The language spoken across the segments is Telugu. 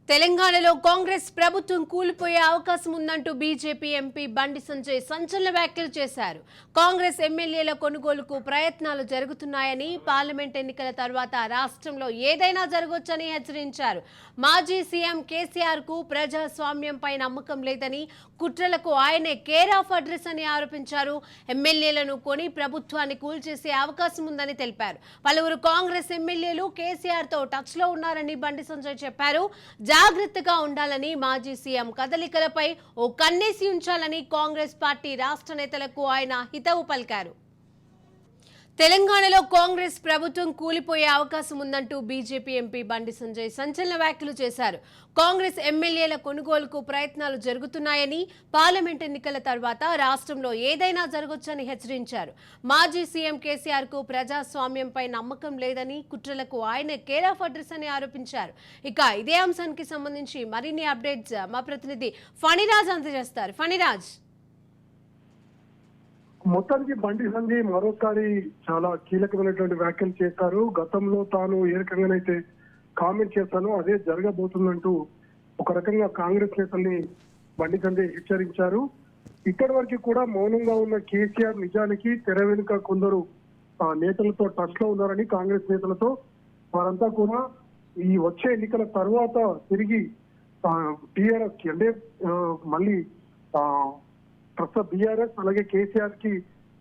తెలంగాణలో కాంగ్రెస్ ప్రభుత్వం కూలిపోయే అవకాశం ఉందంటూ బీజేపీ ఎంపీ బండి సంజయ్ సంచలన వ్యాఖ్యలు చేశారు. కాంగ్రెస్ ఎమ్మెల్యేల కొనుగోలుకు ప్రయత్నాలు జరుగుతున్నాయని, పార్లమెంట్ ఎన్నికల తర్వాత రాష్ట్రంలో ఏదైనా జరగొచ్చని హెచ్చరించారు. మాజీ సీఎం కేసీఆర్ కు ప్రజాస్వామ్యంపై నమ్మకం లేదని, కుట్రలకు ఆయనే కేర్ ఆఫ్ అడ్రస్ అని ఆరోపించారు. ఎమ్మెల్యేలను కొని ప్రభుత్వాన్ని కూల్చేసే అవకాశం ఉందని తెలిపారు. పలువురు కాంగ్రెస్ ఎమ్మెల్యేలు కేసీఆర్ తో టచ్ లో ఉన్నారని బండి సంజయ్ చెప్పారు. జాగ్రత్తగా ఉండాలని, మాజీ సీఎం కదలికలపై ఓ కన్నేసి ఉంచాలని కాంగ్రెస్ పార్టీ రాష్ట్ర నేతలకు ఆయన హితవు పలికారు. తెలంగాణలో కాంగ్రెస్ ప్రభుత్వం కూలిపోయే అవకాశం ఉందంటూ బీజేపీ ఎంపీ బండి సంజయ్ సంచలన వ్యాఖ్యలు చేశారు. కాంగ్రెస్ ఎమ్మెల్యేల కొనుగోలుకు ప్రయత్నాలు జరుగుతున్నాయని, పార్లమెంట్ ఎన్నికల తర్వాత రాష్ట్రంలో ఏదైనా జరగొచ్చని హెచ్చరించారు. మాజీ సీఎం కేసీఆర్ కు ప్రజాస్వామ్యంపై నమ్మకం లేదని, కుట్రలకు ఆయన కేర్ ఆఫ్ అడ్రస్ అని ఆరోపించారు. ఇక ఇదే అంశానికి సంబంధించి మరిన్ని అప్డేట్స్ మా ప్రతినిధి ఫణిరాజ్ అందజేస్తారు. ఫణిరాజ్, మొత్తానికి బండి సంజయ్ మరోసారి చాలా కీలకమైనటువంటి వ్యాఖ్యలు చేశారు. గతంలో తాను ఏ రకంగానైతే కామెంట్ చేశానో అదే జరగబోతుందంటూ ఒక రకంగా కాంగ్రెస్ నేతల్ని బండి సంజయ్ హెచ్చరించారు. ఇప్పటి వరకు కూడా మౌనంగా ఉన్న కేసీఆర్ నిజానికి తెర వెనుక కొందరు నేతలతో టచ్ లో ఉన్నారని, కాంగ్రెస్ నేతలతో వారంతా కూడా ఈ వచ్చే ఎన్నికల తర్వాత తిరిగి టీఆర్ఎస్ కి అంటే మళ్ళీ ప్రస్తుత బీఆర్ఎస్ అలాగే కేసీఆర్ కి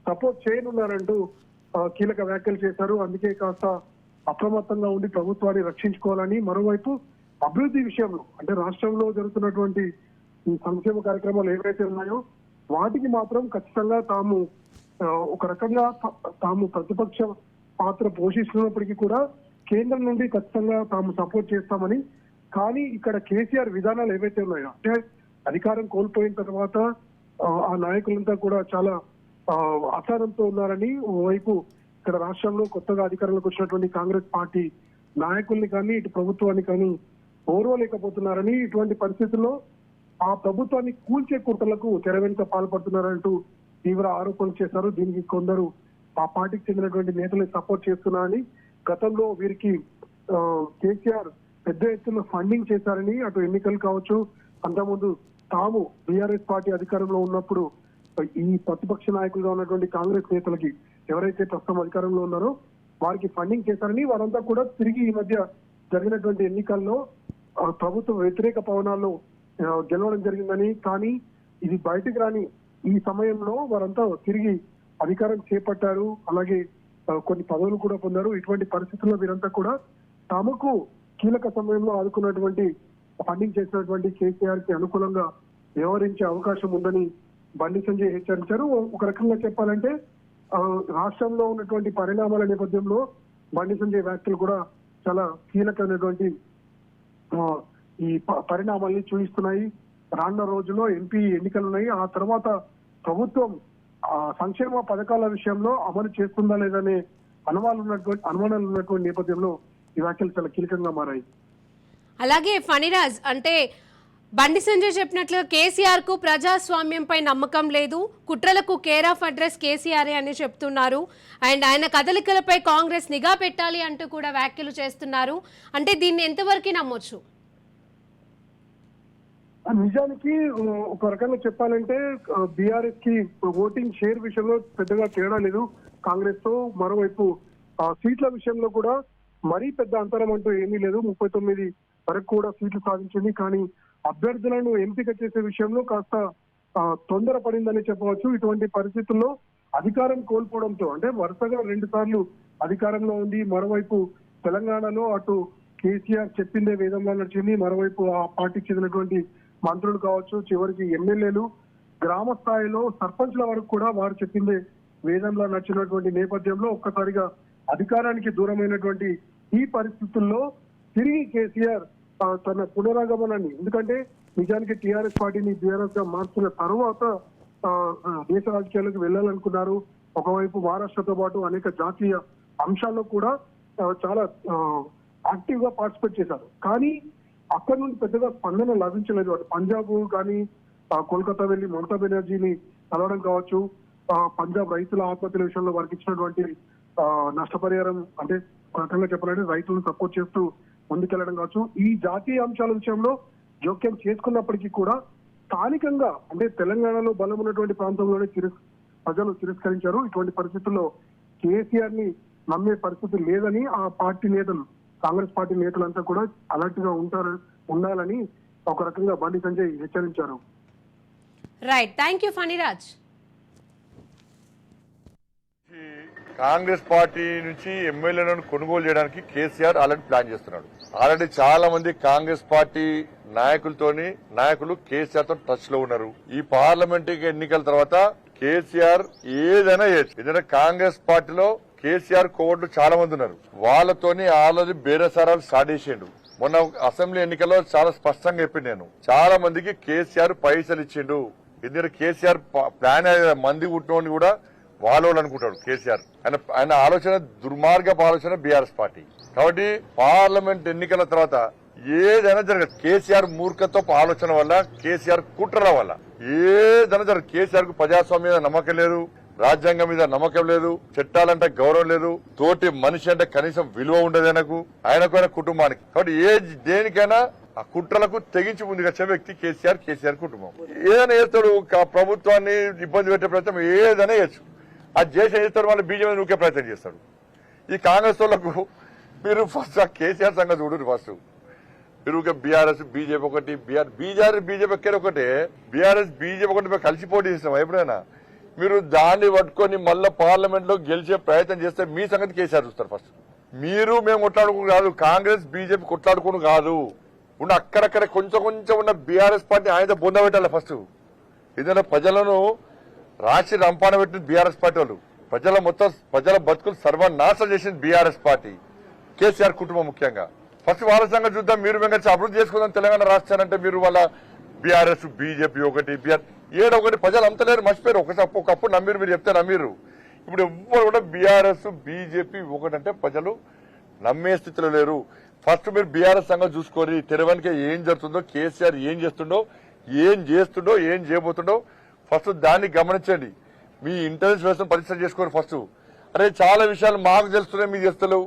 సపోర్ట్ చేయనున్నారంటూ కీలక వ్యాఖ్యలు చేశారు. అందుకే కాస్త అప్రమత్తంగా ఉండి ప్రభుత్వాన్ని రక్షించుకోవాలని, మరోవైపు అభివృద్ధి విషయంలో అంటే రాష్ట్రంలో జరుగుతున్నటువంటి ఈ సంక్షేమ కార్యక్రమాలు ఏవైతే ఉన్నాయో వాటికి మాత్రం ఖచ్చితంగా తాము ఒక రకంగా తాము ప్రతిపక్ష పాత్ర పోషిస్తున్నప్పటికీ కూడా కేంద్రం నుండి ఖచ్చితంగా తాము సపోర్ట్ చేస్తామని, కానీ ఇక్కడ కేసీఆర్ విధానాలు ఏవైతే ఉన్నాయో అంటే అధికారం కోల్పోయిన తర్వాత ఆ నాయకులంతా కూడా చాలా అసహనంతో ఉన్నారని, ఓవైపు ఇక్కడ రాష్ట్రంలో కొత్తగా అధికారంలోకి వచ్చినటువంటి కాంగ్రెస్ పార్టీ నాయకుల్ని కానీ ఇటు ప్రభుత్వాన్ని కానీ ఓర్వలేకపోతున్నారని, ఇటువంటి పరిస్థితుల్లో ఆ ప్రభుత్వాన్ని కూల్చే కుట్రలకు తెర వెనుక పాల్పడుతున్నారంటూ తీవ్ర ఆరోపణలు చేశారు. దీనికి కొందరు ఆ పార్టీకి చెందినటువంటి నేతలు సపోర్ట్ చేస్తున్నారని, గతంలో వీరికి కేసీఆర్ పెద్ద ఎత్తున ఫండింగ్ చేశారని, అటు ఎన్నికలు కావచ్చు అంతకుముందు తాము బీఆర్ఎస్ పార్టీ అధికారంలో ఉన్నప్పుడు ఈ ప్రతిపక్ష నాయకులుగా ఉన్నటువంటి కాంగ్రెస్ నేతలకి ఎవరైతే ప్రస్తుతం అధికారంలో ఉన్నారో వారికి ఫండింగ్ చేశారని, వారంతా కూడా తిరిగి ఈ మధ్య జరిగినటువంటి ఎన్నికల్లో ప్రభుత్వ వ్యతిరేక పవనాల్లో గెలవడం జరిగిందని, కానీ ఇది బయటకు రాని ఈ సమయంలో వారంతా తిరిగి అధికారం చేపట్టారు, అలాగే కొన్ని పదవులు కూడా పొందారు. ఇటువంటి పరిస్థితుల్లో వీరంతా కూడా తమకు కీలక సమయంలో ఆదుకున్నటువంటి ఫండింగ్ చేసినటువంటి కేసీఆర్ కి అనుకూలంగా వ్యవహరించే అవకాశం ఉందని బండి సంజయ్ హెచ్చరించారు. ఒక రకంగా చెప్పాలంటే రాష్ట్రంలో ఉన్నటువంటి పరిణామాల నేపథ్యంలో బండి సంజయ్ వ్యాఖ్యలు కూడా చాలా కీలకమైనటువంటి ఈ పరిణామాల్ని చూపిస్తున్నాయి. రానున్న రోజుల్లో ఎంపీ ఎన్నికలు ఉన్నాయి. ఆ తర్వాత ప్రభుత్వం సంక్షేమ పథకాల విషయంలో అమలు చేస్తుందా లేదనే అనుమానాలు ఉన్నటువంటి నేపథ్యంలో ఈ వ్యాఖ్యలు చాలా కీలకంగా మారాయి. అలాగే ఫణిరాజ్, అంటే బండి సంజయ్ చెప్పినట్లుగా కేసీఆర్ కు ప్రజాస్వామ్యంపై నమ్మకం లేదు, కుట్రలకు కేర్ ఆఫ్ అడ్రస్ కేసీఆర్ అని చెప్తున్నారు. అండ్ ఆయన కదలికలపై కాంగ్రెస్ నిఘా పెట్టాలి అంటూ కూడా వ్యాఖ్యలు చేస్తున్నారు. అంటే దీన్ని ఎంతవరకు నమ్మొచ్చు? నిజానికి ఒక రకంగా చెప్పాలంటే బీఆర్ఎస్ కి ఓటింగ్ షేర్ విషయంలో పెద్దగా తేడా లేదు కాంగ్రెస్ తో. మరోవైపు సీట్ల విషయంలో కూడా మరీ పెద్ద అంతరం అంటూ ఏమీ లేదు. 39 వరకు కూడా సీట్లు సాధించింది. కానీ అభ్యర్థులను ఎంపిక చేసే విషయంలో కాస్త తొందరపడిందని చెప్పవచ్చు. ఇటువంటి పరిస్థితుల్లో అధికారం కోల్పోవడంతో అంటే వరుసగా 2 సార్లు అధికారంలో ఉంది. మరోవైపు తెలంగాణలో అటు కేసీఆర్ చెప్పిందే వేదంగా నడిచింది, మరోవైపు ఆ పార్టీకి చెందినటువంటి మంత్రులు కావచ్చు, చివరికి ఎమ్మెల్యేలు, గ్రామ స్థాయిలో సర్పంచ్ల వరకు కూడా వారు చెప్పిందే వేదంలో నడిచినటువంటి నేపథ్యంలో ఒక్కసారిగా అధికారానికి దూరమైనటువంటి ఈ పరిస్థితుల్లో తిరిగి కేసీఆర్ తన పునరాగమనాన్ని, ఎందుకంటే నిజానికి టీఆర్ఎస్ పార్టీని బీఆర్ఎస్ గా మార్చిన తర్వాత దేశ రాజకీయాలకు వెళ్లాలనుకున్నారు. ఒకవైపు మహారాష్ట్రతో పాటు అనేక జాతీయ అంశాల్లో కూడా చాలా యాక్టివ్ గా పార్టిసిపేట్ చేశారు. కానీ అక్కడి నుండి పెద్దగా స్పందన లభించలేదు. అటు పంజాబ్ కానీ కోల్కతా వెళ్లి మమతా బెనర్జీని కలవడం కావచ్చు, పంజాబ్ రైతుల ఆత్మహత్యల విషయంలో వారికి ఇచ్చినటువంటి నష్టపరిహారం అంటే ఒక రకంగా చెప్పాలంటే రైతులను సపోర్ట్ చేస్తూ ముందుకెళ్లడం కావచ్చు. ఈ జాతీయ అంశాల విషయంలో జోక్యం చేసుకున్నప్పటికీ కూడా స్థానికంగా అంటే తెలంగాణలో బలం ఉన్నటువంటి ప్రాంతంలోనే ప్రజలు తిరస్కరించారు. ఇటువంటి పరిస్థితుల్లో కేసీఆర్ ని నమ్మే పరిస్థితి లేదని ఆ పార్టీ నేతలు, కాంగ్రెస్ పార్టీ నేతలంతా కూడా అలర్ట్ గా ఉండాలని ఒక రకంగా బండి సంజయ్ హెచ్చరించారు. Right, thank you Phaniraj. Congress party నుంచి ఎమ్మెల్యేలను కొనుగోలు చేయడానికి కేసీఆర్ ఆల్రెడీ ప్లాన్ చేస్తున్నాడు. ఆల్రెడీ చాలా మంది కాంగ్రెస్ పార్టీ నాయకులు కేసీఆర్ తో టచ్ లో ఉన్నారు. ఈ పార్లమెంటరీ ఎన్నికల తర్వాత కేసీఆర్ ఏదైనా చేయొచ్చు. ఏదైనా కాంగ్రెస్ పార్టీలో కేసీఆర్ కోవట్లు చాలా మంది ఉన్నారు. వాళ్ళతోని ఆల్రెడీ బేరసారాలు స్టార్ట్ చేసిండు. మొన్న అసెంబ్లీ ఎన్నికల్లో చాలా స్పష్టంగా చెప్పింది నేను, చాలా మందికి కేసీఆర్ పైసలు ఇచ్చిండు. ఎందుకంటే కేసీఆర్ ప్లాన్ మంది కుట్టినోని కూడా వాళ్ళు అనుకుంటాడు కేసీఆర్. ఆయన ఆలోచన దుర్మార్గపు ఆలోచన బీఆర్ఎస్ పార్టీ. కాబట్టి పార్లమెంట్ ఎన్నికల తర్వాత ఏదైనా జరగదు. కేసీఆర్ మూర్ఖత్వపు ఆలోచన వల్ల, కేసీఆర్ కుట్రల వల్ల ఏదైనా జరగదు. కేసీఆర్ కు ప్రజాస్వామ్యం మీద నమ్మకం లేదు, రాజ్యాంగం మీద నమ్మకం లేదు, చట్టాలంటే గౌరవం లేదు, తోటి మనిషి అంటే కనీసం విలువ ఉండదు ఆయనకు కుటుంబానికి. కాబట్టి దేనికైనా ఆ కుట్రలకు తెగించి ముందుకొచ్చే వ్యక్తి కేసీఆర్ కుటుంబం. ఏదైనా చేస్తాడు, ప్రభుత్వాన్ని ఇబ్బంది పెట్టే ప్రయత్నం ఏదైనా చేయొచ్చు. అది చేసి చేస్తాడు, వాళ్ళు బీజేపీ నూకే ప్రయత్నం చేస్తాడు. ఈ కాంగ్రెస్ వాళ్ళకు మీరు ఫస్ట్ ఆ కేసీఆర్ సంగతి చూడరు. ఫస్ట్ మీరు బీఆర్ఎస్ బీజేపీ ఒకటి, బీజేపీ ఎక్కడ ఒకటే, బీఆర్ఎస్ బీజేపీ ఒకటి మేము కలిసి పోటీ చేస్తాం. ఎప్పుడైనా మీరు దాన్ని పట్టుకొని మళ్ళీ పార్లమెంట్ లో గెలిచే ప్రయత్నం చేస్తే మీ సంగతి కేసీఆర్ చూస్తారు. ఫస్ట్ మేము కొట్లాడుకుని కాదు, కాంగ్రెస్ బీజేపీ కొట్లాడుకుని కాదు, ఉన్న అక్కడక్కడ కొంచెం ఉన్న బీఆర్ఎస్ పార్టీ ఆయన బొందబెట్టాలి. ఫస్ట్ ఏదైనా ప్రజలను రాసి రంపాన పెట్టిన బీఆర్ఎస్ పార్టీ వాళ్ళు, ప్రజల బతుకులు సర్వనాశనం చేసింది బీఆర్ఎస్ పార్టీ, కేసీఆర్ కుటుంబం ముఖ్యంగా. ఫస్ట్ వాళ్ళ సంగతి చూద్దాం. మీరు మేము కలిసి అభివృద్ధి చేసుకుందాం తెలంగాణ రాష్ట్రానంటే మీరు వాళ్ళ బీఆర్ఎస్ బీజేపీ ఒకటి ఒకటి ప్రజలు అంతలేరు, మర్చిపోయారు. ఒకప్పుడు నమ్మిరు, మీరు చెప్తే నమ్మిరు. ఇప్పుడు ఎవ్వరు కూడా బీఆర్ఎస్ బీజేపీ ఒకటంటే ప్రజలు నమ్మే స్థితిలో లేరు. ఫస్ట్ మీరు బీఆర్ఎస్ సంగతి చూసుకోండి. తెరవనికి ఏం జరుగుతుందో, కేసీఆర్ ఏం చేస్తుండో, ఏం చేయబోతుండో ఫస్ట్ దాన్ని గమనించండి. మీ ఇంటెలిజెన్స్ వ్యవస్థను పరిశీలన చేసుకోండి ఫస్ట్. అరే చాలా విషయాలు మాకు తెలుస్తున్నాయి, మీకు తెలుస్తలేవు.